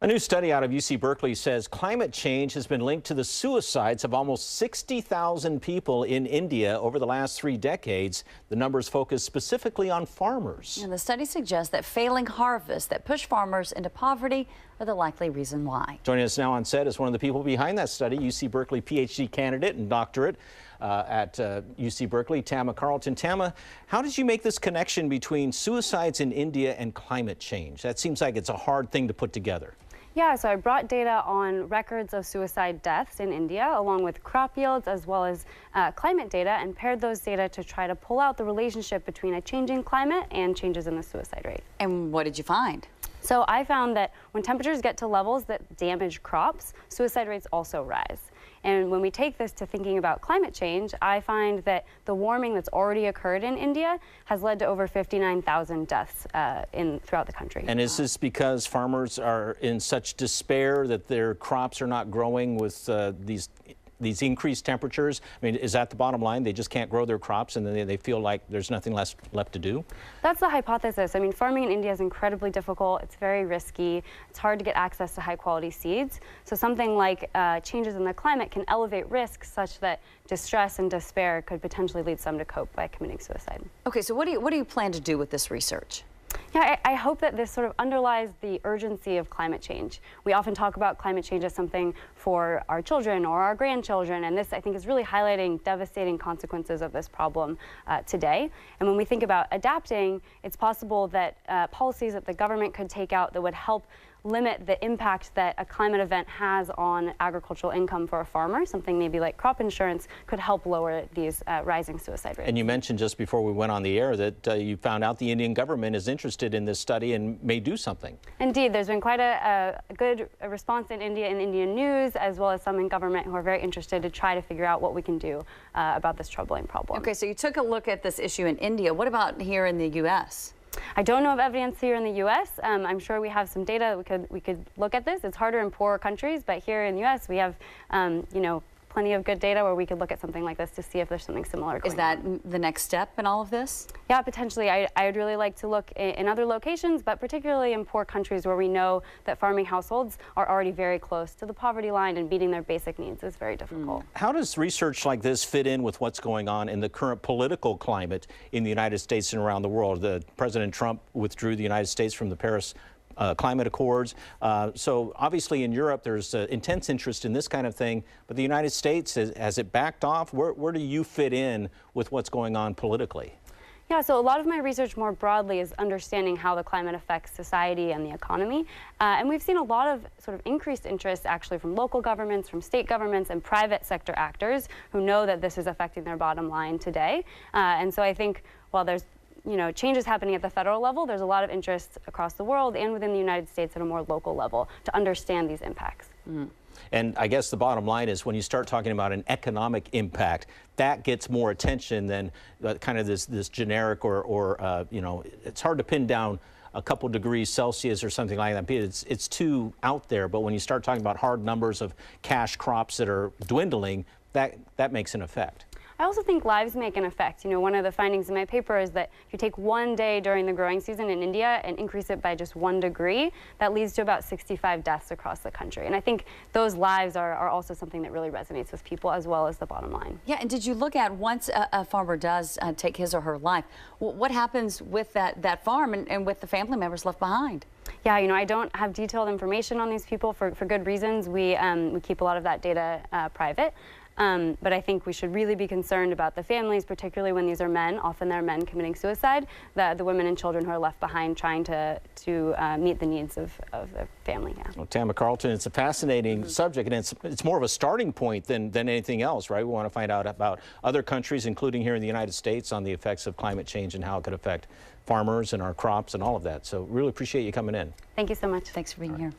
A new study out of UC Berkeley says climate change has been linked to the suicides of almost 60,000 people in India over the last 3 decades. The numbers focus specifically on farmers. And the study suggests that failing harvests that push farmers into poverty are the likely reason why. Joining us now on set is one of the people behind that study, UC Berkeley PhD candidate and doctorate at UC Berkeley, Tamma Carleton. Tamma, how did you make this connection between suicides in India and climate change? That seems like it's a hard thing to put together. Yeah, so I brought data on records of suicide deaths in India, along with crop yields as well as climate data, and paired those data to try to pull out the relationship between a changing climate and changes in the suicide rate. And what did you find? So I found that when temperatures get to levels that damage crops, suicide rates also rise. And when we take this to thinking about climate change, I find that the warming that's already occurred in India has led to over 59,000 deaths throughout the country. And is this because farmers are in such despair that their crops are not growing with these increased temperatures? I mean, is that the bottom line? They just can't grow their crops and then they feel like there's nothing left to do? That's the hypothesis. I mean, farming in India is incredibly difficult. It's very risky. It's hard to get access to high quality seeds. So something like changes in the climate can elevate risks such that distress and despair could potentially lead some to cope by committing suicide. Okay, so what do you plan to do with this research? Yeah, I hope that this sort of underlies the urgency of climate change. We often talk about climate change as something for our children or our grandchildren, and this, I think, is really highlighting devastating consequences of this problem today. And when we think about adapting, it's possible that policies that the government could take out that would help limit the impact that a climate event has on agricultural income for a farmer, something maybe like crop insurance, could help lower these rising suicide rates. And you mentioned just before we went on the air that you found out the Indian government is interested in this study and may do something. Indeed, there's been quite a good response in India in Indian news, as well as some in government who are very interested to try to figure out what we can do about this troubling problem. Okay, so you took a look at this issue in India. What about here in the U.S.? I don't know of evidence here in the U.S. I'm sure we have some data we could look at this. It's harder in poorer countries, but here in the U.S. we have, plenty of good data where we could look at something like this to see if there's something similar going on. Is that the next step in all of this? Yeah, potentially. I would really like to look in other locations, but particularly in poor countries where we know that farming households are already very close to the poverty line, and meeting their basic needs is very difficult. How does research like this fit in with what's going on in the current political climate in the United States and around the world? President Trump withdrew the United States from the Paris climate accords. So obviously in Europe there's intense interest in this kind of thing, but the United States, has it backed off? Where do you fit in with what's going on politically? Yeah, so a lot of my research more broadly is understanding how the climate affects society and the economy. And we've seen a lot of sort of increased interest actually from local governments, from state governments, and private sector actors who know that this is affecting their bottom line today. And so I think while there's changes happening at the federal level, there's a lot of interest across the world and within the United States at a more local level to understand these impacts. And I guess the bottom line is when you start talking about an economic impact, that gets more attention than kind of this generic or it's hard to pin down a couple degrees Celsius or something like that. It's too out there. But when you start talking about hard numbers of cash crops that are dwindling, that makes an effect. I also think lives make an effect. One of the findings in my paper is that if you take one day during the growing season in India and increase it by just 1 degree, that leads to about 65 deaths across the country. And I think those lives are also something that really resonates with people, as well as the bottom line. Yeah, and did you look at once a farmer does take his or her life, what happens with that farm and with the family members left behind? Yeah, I don't have detailed information on these people for good reasons. We keep a lot of that data private. But I think we should really be concerned about the families, particularly when these are men. Often they're men committing suicide, the women and children who are left behind trying to meet the needs of their family. Yeah. Well, Tamma Carleton, it's a fascinating subject, and it's more of a starting point than anything else, right? We want to find out about other countries, including here in the United States, on the effects of climate change and how it could affect farmers and our crops and all of that. So really appreciate you coming in. Thank you so much. Thanks for being here.